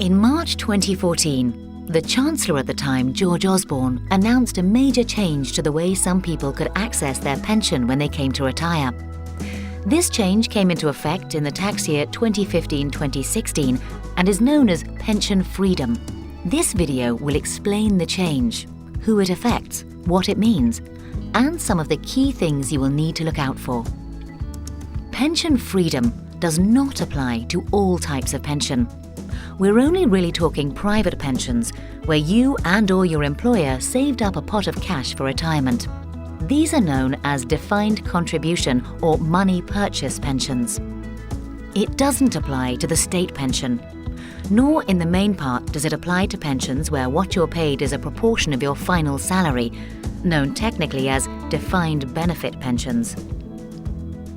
In March 2014, the Chancellor at the time, George Osborne, announced a major change to the way some people could access their pension when they came to retire. This change came into effect in the tax year 2015-2016 and is known as pension freedom. This video will explain the change, who it affects, what it means, and some of the key things you will need to look out for. Pension freedom does not apply to all types of pension. We're only really talking private pensions, where you and/or your employer saved up a pot of cash for retirement. These are known as defined contribution or money purchase pensions. It doesn't apply to the state pension, nor in the main part does it apply to pensions where what you're paid is a proportion of your final salary, known technically as defined benefit pensions.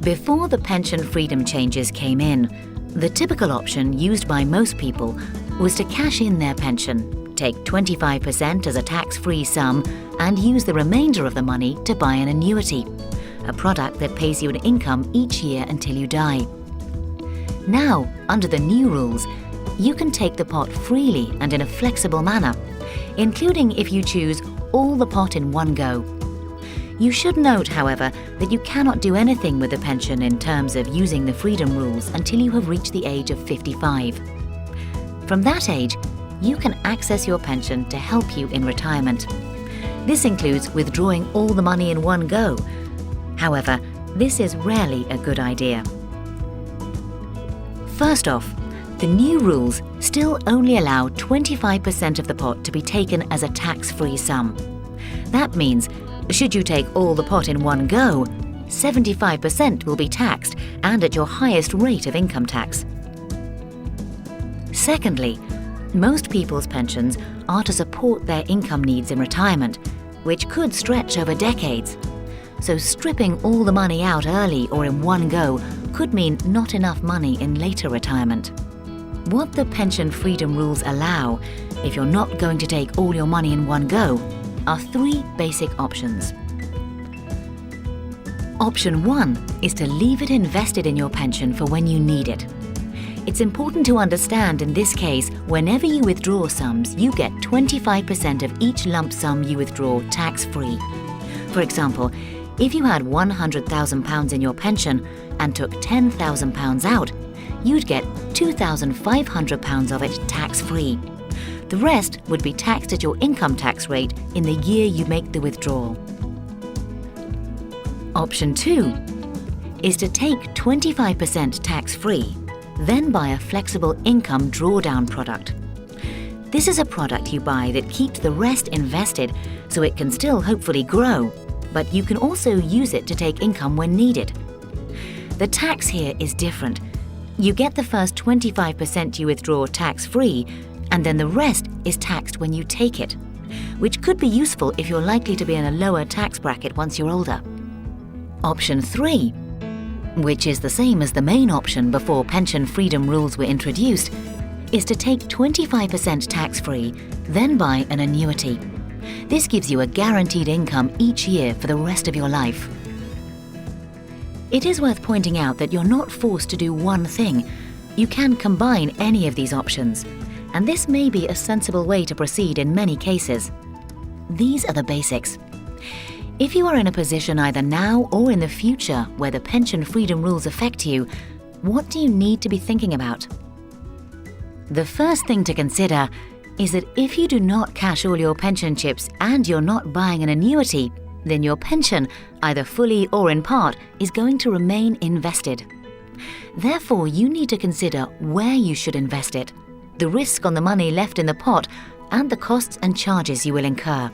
Before the pension freedom changes came in, the typical option used by most people was to cash in their pension, take 25% as a tax-free sum, and use the remainder of the money to buy an annuity, a product that pays you an income each year until you die. Now, under the new rules, you can take the pot freely and in a flexible manner, including if you choose all the pot in one go. You should note, however, that you cannot do anything with the pension in terms of using the freedom rules until you have reached the age of 55. From that age, you can access your pension to help you in retirement. This includes withdrawing all the money in one go. However, this is rarely a good idea. First off, the new rules still only allow 25% of the pot to be taken as a tax-free sum. That means, should you take all the pot in one go, 75% will be taxed and at your highest rate of income tax. Secondly, most people's pensions are to support their income needs in retirement, which could stretch over decades. So stripping all the money out early or in one go could mean not enough money in later retirement. What the pension freedom rules allow, if you're not going to take all your money in one go, are three basic options. Option 1 is to leave it invested in your pension for when you need it. It's important to understand in this case, whenever you withdraw sums, you get 25% of each lump sum you withdraw tax-free. For example, if you had £100,000 in your pension and took £10,000 out, you'd get £2,500 of it tax-free. The rest would be taxed at your income tax rate in the year you make the withdrawal. Option 2 is to take 25% tax-free, then buy a flexible income drawdown product. This is a product you buy that keeps the rest invested so it can still hopefully grow, but you can also use it to take income when needed. The tax here is different. You get the first 25% you withdraw tax-free, and then the rest is taxed when you take it, which could be useful if you're likely to be in a lower tax bracket once you're older. Option 3, which is the same as the main option before pension freedom rules were introduced, is to take 25% tax-free, then buy an annuity. This gives you a guaranteed income each year for the rest of your life. It is worth pointing out that you're not forced to do one thing. You can combine any of these options, and this may be a sensible way to proceed in many cases. These are the basics. If you are in a position either now or in the future where the pension freedom rules affect you, what do you need to be thinking about? The first thing to consider is that if you do not cash all your pension chips and you're not buying an annuity, then your pension, either fully or in part, is going to remain invested. Therefore, you need to consider where you should invest it, the risk on the money left in the pot, and the costs and charges you will incur.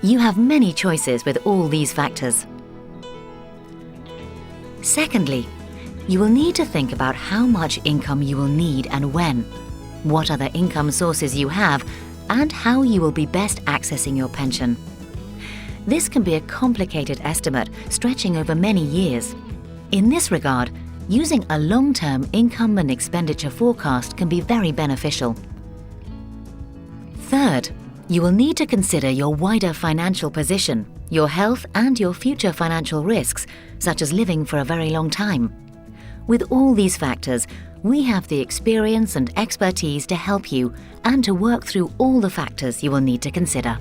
You have many choices with all these factors. Secondly, you will need to think about how much income you will need and when, what other income sources you have, and how you will be best accessing your pension. This can be a complicated estimate stretching over many years. In this regard, using a long-term income and expenditure forecast can be very beneficial. Third, you will need to consider your wider financial position, your health, and your future financial risks, such as living for a very long time. With all these factors, we have the experience and expertise to help you and to work through all the factors you will need to consider.